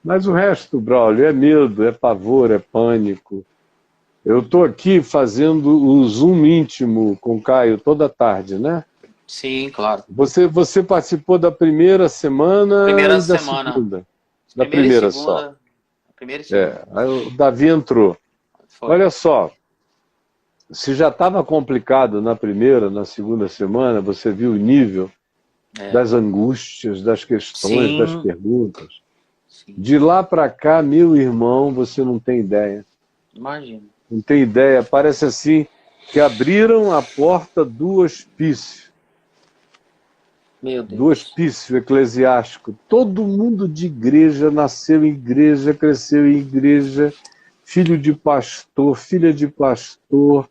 Mas o resto, Braulio, é medo, é pavor, é pânico. Eu estou aqui fazendo o Zoom íntimo com o Caio toda tarde, né? Sim, claro. Você participou da primeira semana Primeira e da semana. segunda? Da Primeira e primeira só. segunda. Primeira e segunda. Aí o Davi entrou. Foi. Olha só, se já estava complicado na primeira, na segunda semana, você viu o nível É. das angústias, das questões, das Sim, perguntas. sim. De lá para cá, meu irmão, você não tem ideia. Imagina. Não tem ideia. Parece assim que abriram a porta do hospício. Meu Do Deus. hospício eclesiástico. Todo mundo de igreja nasceu em igreja, cresceu em igreja, filho de pastor, filha de pastor,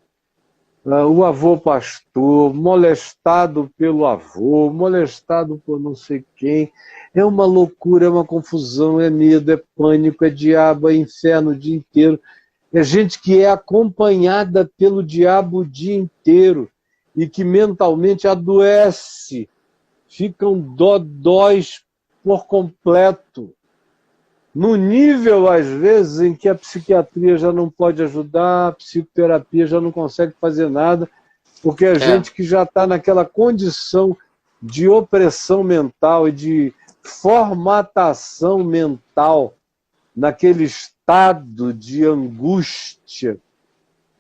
o avô pastor, molestado pelo avô, molestado por não sei quem. É uma loucura, é uma confusão, é medo, é pânico, é diabo, é inferno o dia inteiro. É gente que é acompanhada pelo diabo o dia inteiro e que mentalmente adoece, ficam dodóis por completo, no nível, às vezes, em que a psiquiatria já não pode ajudar, a psicoterapia já não consegue fazer nada, porque a É. gente que já está naquela condição de opressão mental e de formatação mental, naquele estado de angústia,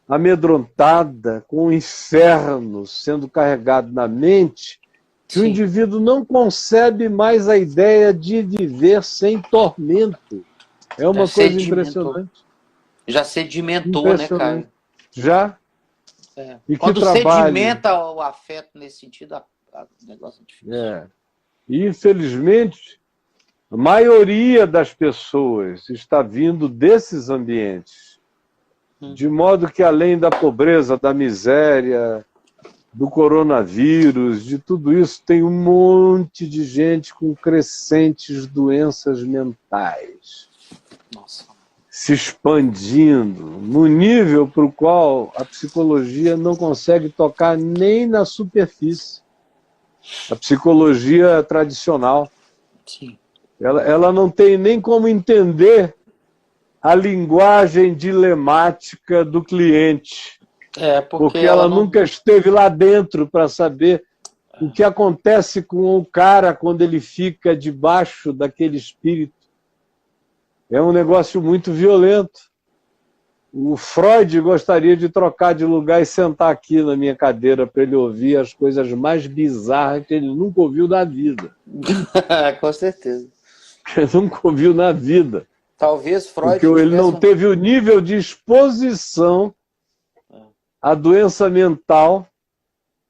amedrontada, com o inferno sendo carregado na mente, que o Sim. indivíduo não concebe mais a ideia de viver sem tormento. É uma coisa Sedimentou. impressionante. Já sedimentou, né, Impressionante. Caio? Já? É. E que Quando trabalho. sedimenta o afeto nesse sentido, o negócio é difícil. É. E, infelizmente, a maioria das pessoas está vindo desses ambientes. De modo que, além da pobreza, da miséria, do coronavírus, de tudo isso, tem um monte de gente com crescentes doenças mentais Nossa. se expandindo no nível para o qual a psicologia não consegue tocar nem na superfície. A psicologia tradicional, Sim. ela não tem nem como entender a linguagem dilemática do cliente, É, porque porque ela ela não. nunca esteve lá dentro para saber o que acontece com o cara quando ele fica debaixo daquele espírito. É um negócio muito violento. O Freud gostaria de trocar de lugar e sentar aqui na minha cadeira para ele ouvir as coisas mais bizarras que ele nunca ouviu na vida. Com certeza. Que ele nunca ouviu na vida. Talvez Porque Freud ele tivesse não um. teve o nível de exposição à doença mental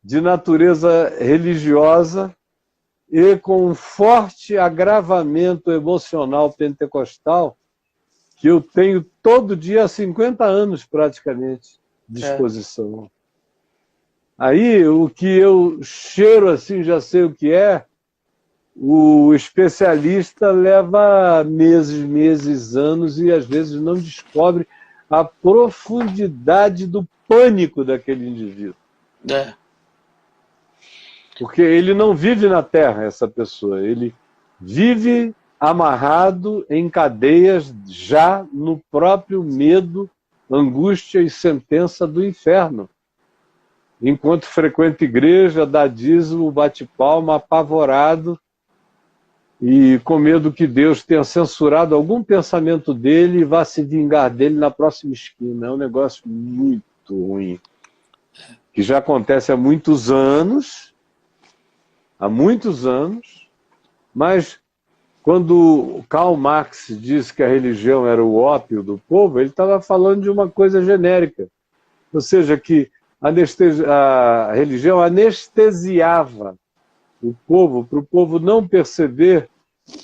de natureza religiosa e com um forte agravamento emocional pentecostal que eu tenho todo dia há 50 anos praticamente de É. exposição. Aí o que eu cheiro assim, já sei o que é, o especialista leva meses, anos e às vezes não descobre a profundidade do pânico daquele indivíduo. É. Porque ele não vive na Terra, essa pessoa. Ele vive amarrado em cadeias já no próprio medo, angústia e sentença do inferno. Enquanto frequenta igreja, dá dízimo, bate palma, apavorado e com medo que Deus tenha censurado algum pensamento dele e vá se vingar dele na próxima esquina. É um negócio muito ruim, que já acontece há muitos anos, mas quando Karl Marx disse que a religião era o ópio do povo, ele estava falando de uma coisa genérica, ou seja, que a religião anestesiava o povo, para o povo não perceber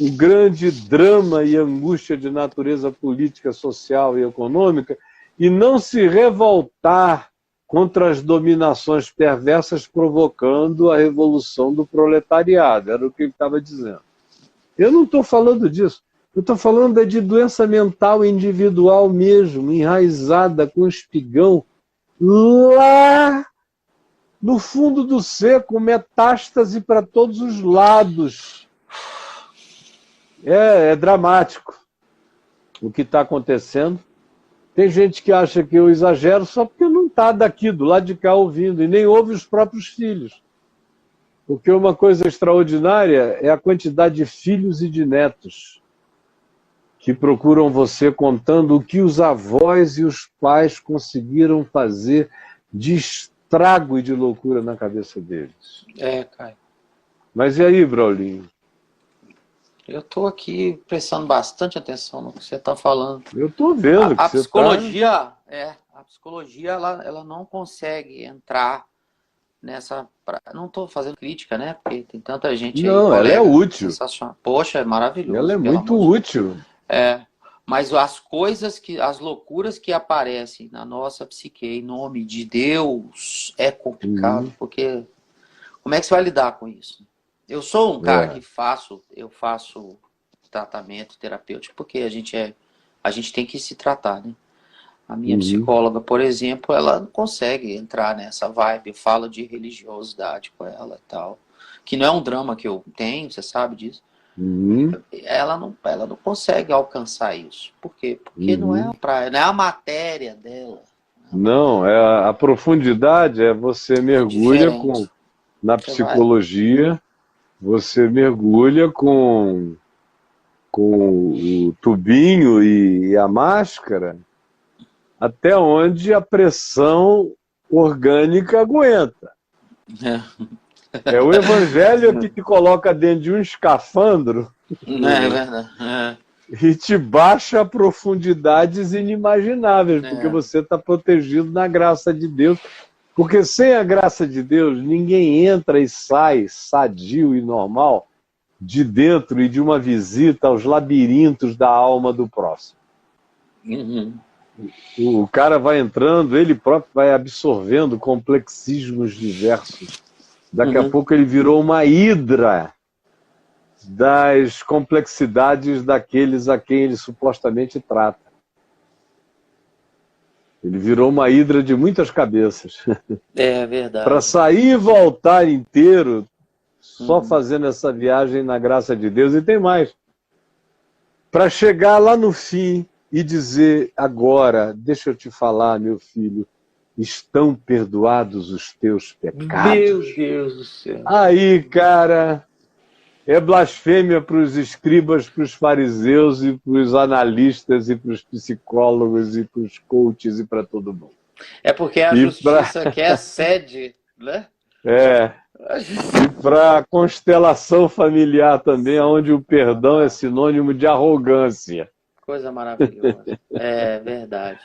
o grande drama e angústia de natureza política, social e econômica e não se revoltar contra as dominações perversas provocando a revolução do proletariado. Era o que ele estava dizendo. Eu não estou falando disso. Eu estou falando de doença mental individual mesmo, enraizada com espigão, lá no fundo do ser, com metástase para todos os lados. É dramático. o que está acontecendo. Tem gente que acha que eu exagero só porque não está daqui, do lado de cá, ouvindo, e nem ouve os próprios filhos. Porque uma coisa extraordinária é a quantidade de filhos e de netos que procuram você contando o que os avós e os pais conseguiram fazer de estrago e de loucura na cabeça deles. Caio. Mas e aí, Braulinho? Eu estou aqui prestando bastante atenção no que você está falando. Eu estou vendo que A você psicologia, a psicologia ela não consegue entrar nessa... Não estou fazendo crítica, né? Porque tem tanta gente aí, Não, ela é útil. sensacional. Poxa, é maravilhoso. Ela é pelo muito amor de Deus. útil. Mas as loucuras que aparecem na nossa psique em nome de Deus é complicado, porque como é que você vai lidar com isso? Eu sou um cara que eu faço tratamento terapêutico, porque a gente tem que se tratar, né? A minha psicóloga, por exemplo, ela não consegue entrar nessa vibe. Eu falo de religiosidade com ela e tal, que não é um drama que eu tenho, você sabe disso. Ela não consegue alcançar isso. Por quê? Porque não é a matéria dela. Não, a profundidade você mergulha na psicologia, você mergulha com o tubinho e a máscara, até onde a pressão orgânica aguenta. É o evangelho que te coloca dentro de um escafandro e te baixa a profundidades inimagináveis, porque você está protegido na graça de Deus. Porque sem a graça de Deus, ninguém entra e sai sadio e normal de dentro e de uma visita aos labirintos da alma do próximo. O cara vai entrando, ele próprio vai absorvendo complexismos diversos. Daqui a pouco ele virou uma hidra das complexidades daqueles a quem ele supostamente trata. Ele virou uma hidra de muitas cabeças. É verdade. Para sair e voltar inteiro, só fazendo essa viagem na graça de Deus. E tem mais. Para chegar lá no fim e dizer, agora, deixa eu te falar, meu filho, estão perdoados os teus pecados. Meu Deus do céu. Aí, cara, é blasfêmia para os escribas, para os fariseus e para os analistas e para os psicólogos e para os coaches e para todo mundo. É porque a justiça quer a sede, né? E para a constelação familiar também, onde o perdão é sinônimo de arrogância. Coisa maravilhosa. É verdade.